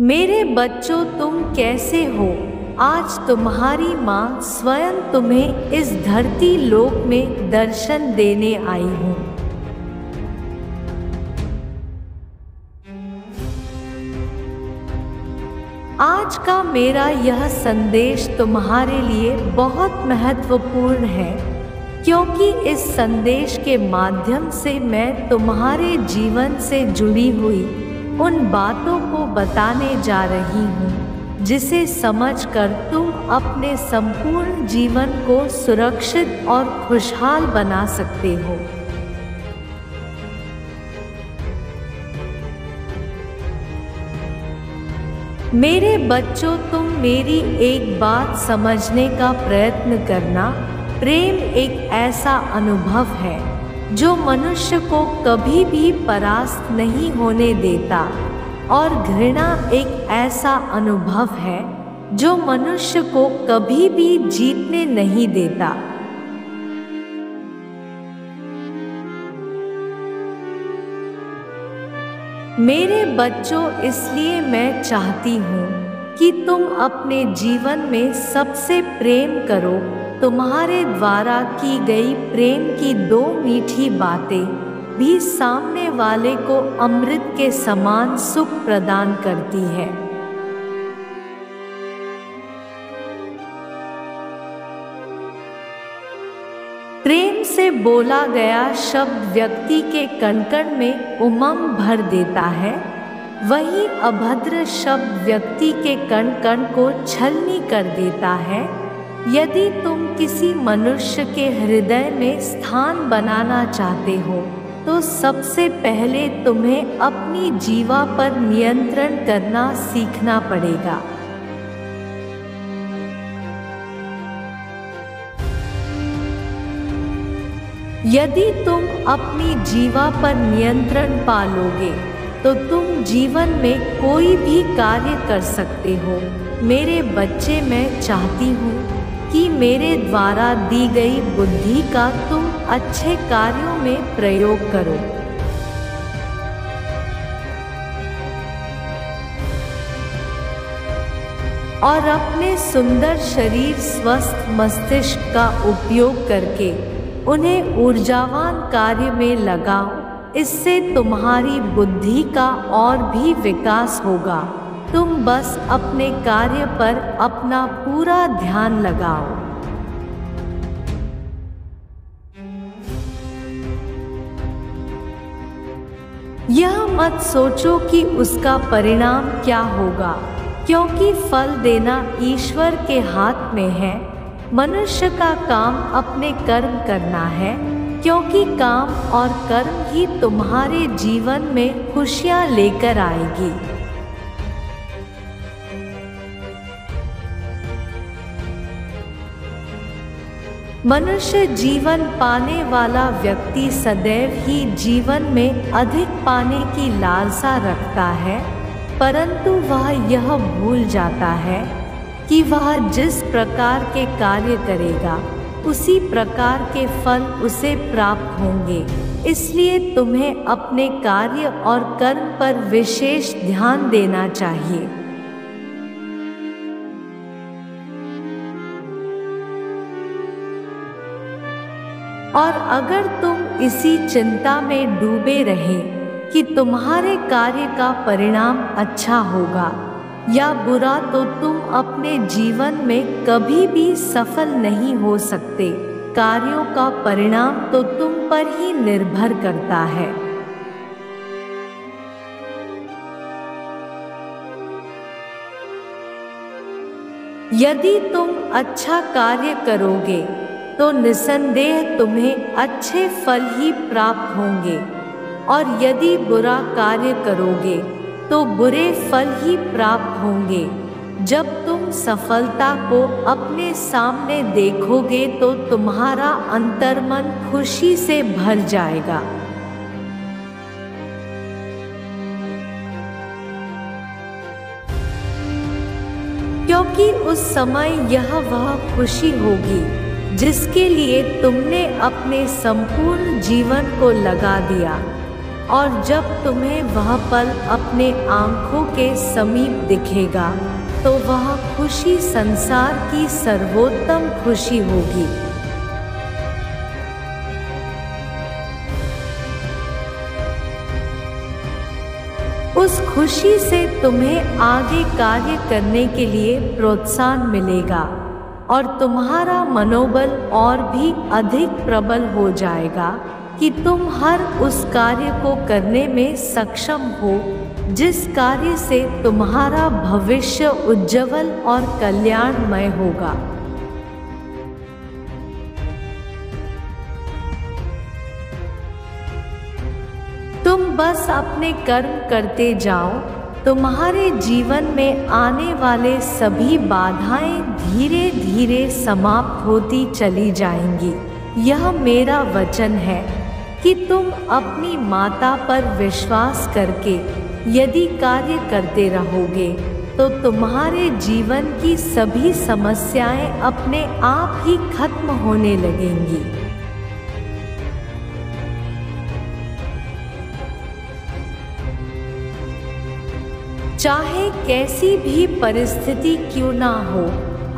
मेरे बच्चों, तुम कैसे हो? आज तुम्हारी माँ स्वयं तुम्हें इस धरती लोक में दर्शन देने आई हूँ। आज का मेरा यह संदेश तुम्हारे लिए बहुत महत्वपूर्ण है, क्योंकि इस संदेश के माध्यम से मैं तुम्हारे जीवन से जुड़ी हुई उन बातों को बताने जा रही हूँ जिसे समझकर तुम अपने संपूर्ण जीवन को सुरक्षित और खुशहाल बना सकते हो। मेरे बच्चों, तुम मेरी एक बात समझने का प्रयत्न करना। प्रेम एक ऐसा अनुभव है जो मनुष्य को कभी भी परास्त नहीं होने देता, और घृणा एक ऐसा अनुभव है जो मनुष्य को कभी भी जीतने नहीं देता। मेरे बच्चों, इसलिए मैं चाहती हूँ कि तुम अपने जीवन में सबसे प्रेम करो। तुम्हारे द्वारा की गई प्रेम की दो मीठी बातें भी सामने वाले को अमृत के समान सुख प्रदान करती है। प्रेम से बोला गया शब्द व्यक्ति के कण-कण में उमंग भर देता है, वहीं अभद्र शब्द व्यक्ति के कण-कण को छलनी कर देता है। यदि तुम किसी मनुष्य के हृदय में स्थान बनाना चाहते हो, तो सबसे पहले तुम्हें अपनी जीवा पर नियंत्रण करना सीखना पड़ेगा। यदि तुम अपनी जीवा पर नियंत्रण पा लोगे, तो तुम जीवन में कोई भी कार्य कर सकते हो। मेरे बच्चे, मैं चाहती हूँ कि मेरे द्वारा दी गई बुद्धि का तुम अच्छे कार्यों में प्रयोग करो। और अपने सुंदर शरीर, स्वस्थ मस्तिष्क का उपयोग करके उन्हें ऊर्जावान कार्य में लगाओ। इससे तुम्हारी बुद्धि का और भी विकास होगा। तुम बस अपने कार्य पर अपना पूरा ध्यान लगाओ। यह मत सोचो कि उसका परिणाम क्या होगा, क्योंकि फल देना ईश्वर के हाथ में है। मनुष्य का काम अपने कर्म करना है, क्योंकि काम और कर्म ही तुम्हारे जीवन में खुशियां लेकर आएगी। मनुष्य जीवन पाने वाला व्यक्ति सदैव ही जीवन में अधिक पाने की लालसा रखता है, परंतु वह यह भूल जाता है कि वह जिस प्रकार के कार्य करेगा, उसी प्रकार के फल उसे प्राप्त होंगे। इसलिए तुम्हें अपने कार्य और कर्म पर विशेष ध्यान देना चाहिए। और अगर तुम इसी चिंता में डूबे रहे कि तुम्हारे कार्य का परिणाम अच्छा होगा या बुरा, तो तुम अपने जीवन में कभी भी सफल नहीं हो सकते। कार्यों का परिणाम तो तुम पर ही निर्भर करता है। यदि तुम अच्छा कार्य करोगे, तो निसंदेह तुम्हें अच्छे फल ही प्राप्त होंगे, और यदि बुरा कार्य करोगे, तो बुरे फल ही प्राप्त होंगे। जब तुम सफलता को अपने सामने देखोगे, तो तुम्हारा अंतर्मन खुशी से भर जाएगा। क्योंकि उस समय यह वह खुशी होगी जिसके लिए तुमने अपने संपूर्ण जीवन को लगा दिया। और जब तुम्हें वह पल अपने आँखों के समीप दिखेगा तो वह खुशी संसार की सर्वोत्तम खुशी होगी। उस खुशी से तुम्हें आगे कार्य करने के लिए प्रोत्साहन मिलेगा और तुम्हारा मनोबल और भी अधिक प्रबल हो जाएगा कि तुम हर उस कार्य को करने में सक्षम हो जिस कार्य से तुम्हारा भविष्य उज्जवल और कल्याणमय होगा। तुम बस अपने कर्म करते जाओ, तुम्हारे जीवन में आने वाले सभी बाधाएं धीरे धीरे समाप्त होती चली जाएंगी। यह मेरा वचन है कि तुम अपनी माता पर विश्वास करके यदि कार्य करते रहोगे तो तुम्हारे जीवन की सभी समस्याएं अपने आप ही खत्म होने लगेंगी। चाहे कैसी भी परिस्थिति क्यों ना हो,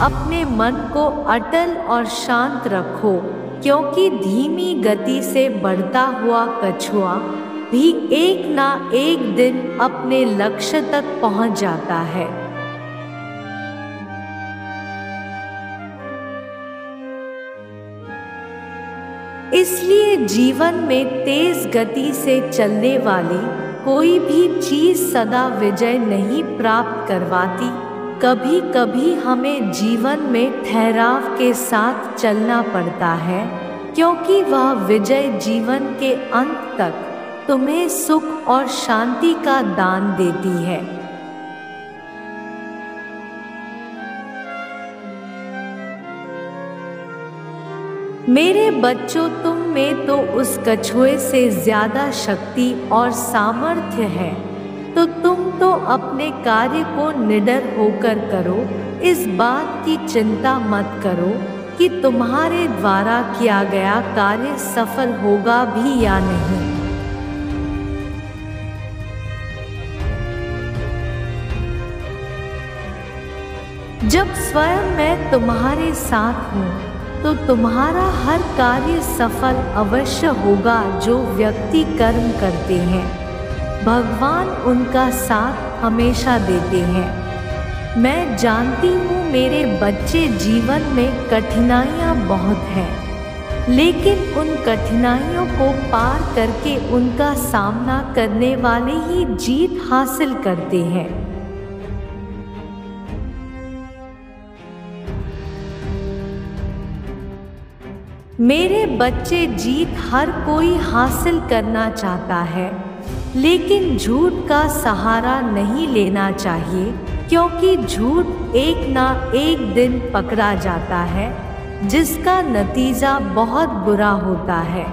अपने मन को अटल और शांत रखो, क्योंकि धीमी गति से बढ़ता हुआ कछुआ भी एक ना एक दिन अपने लक्ष्य तक पहुंच जाता है। इसलिए जीवन में तेज गति से चलने वाली कोई भी चीज सदा विजय नहीं प्राप्त करवाती। कभी कभी हमें जीवन में ठहराव के साथ चलना पड़ता है, क्योंकि वह विजय जीवन के अंत तक तुम्हें सुख और शांति का दान देती है। मेरे बच्चों, तुम में तो उस कछुए से ज्यादा शक्ति और सामर्थ्य है, तो तुम तो अपने कार्य को निडर होकर करो। इस बात की चिंता मत करो कि तुम्हारे द्वारा किया गया कार्य सफल होगा भी या नहीं। जब स्वयं मैं तुम्हारे साथ हूँ तो तुम्हारा हर कार्य सफल अवश्य होगा। जो व्यक्ति कर्म करते हैं, भगवान उनका साथ हमेशा देते हैं। मैं जानती हूँ मेरे बच्चे, जीवन में कठिनाइयाँ बहुत हैं, लेकिन उन कठिनाइयों को पार करके उनका सामना करने वाले ही जीत हासिल करते हैं। मेरे बच्चे, जीत हर कोई हासिल करना चाहता है, लेकिन झूठ का सहारा नहीं लेना चाहिए, क्योंकि झूठ एक ना एक दिन पकड़ा जाता है, जिसका नतीजा बहुत बुरा होता है।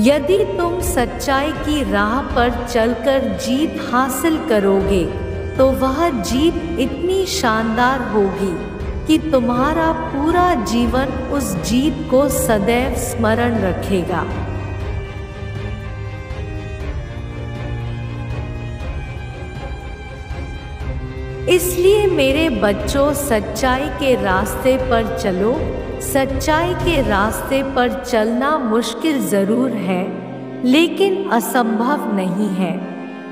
यदि तुम सच्चाई की राह पर चलकर जीत हासिल करोगे तो वह जीत इतनी शानदार होगी कि तुम्हारा पूरा जीवन उस जीत को सदैव स्मरण रखेगा। इसलिए मेरे बच्चों, सच्चाई के रास्ते पर चलो। सच्चाई के रास्ते पर चलना मुश्किल जरूर है, लेकिन असंभव नहीं है।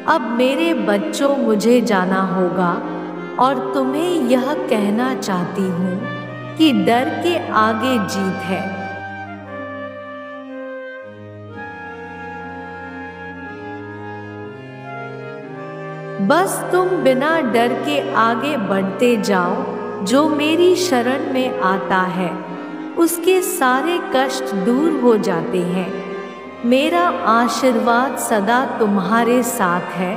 अब मेरे बच्चों, मुझे जाना होगा और तुम्हें यह कहना चाहती हूँ कि डर के आगे जीत है। बस तुम बिना डर के आगे बढ़ते जाओ। जो मेरी शरण में आता है उसके सारे कष्ट दूर हो जाते हैं। मेरा आशीर्वाद सदा तुम्हारे साथ है।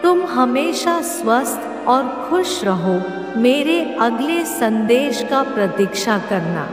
तुम हमेशा स्वस्थ और खुश रहो। मेरे अगले संदेश का प्रतीक्षा करना।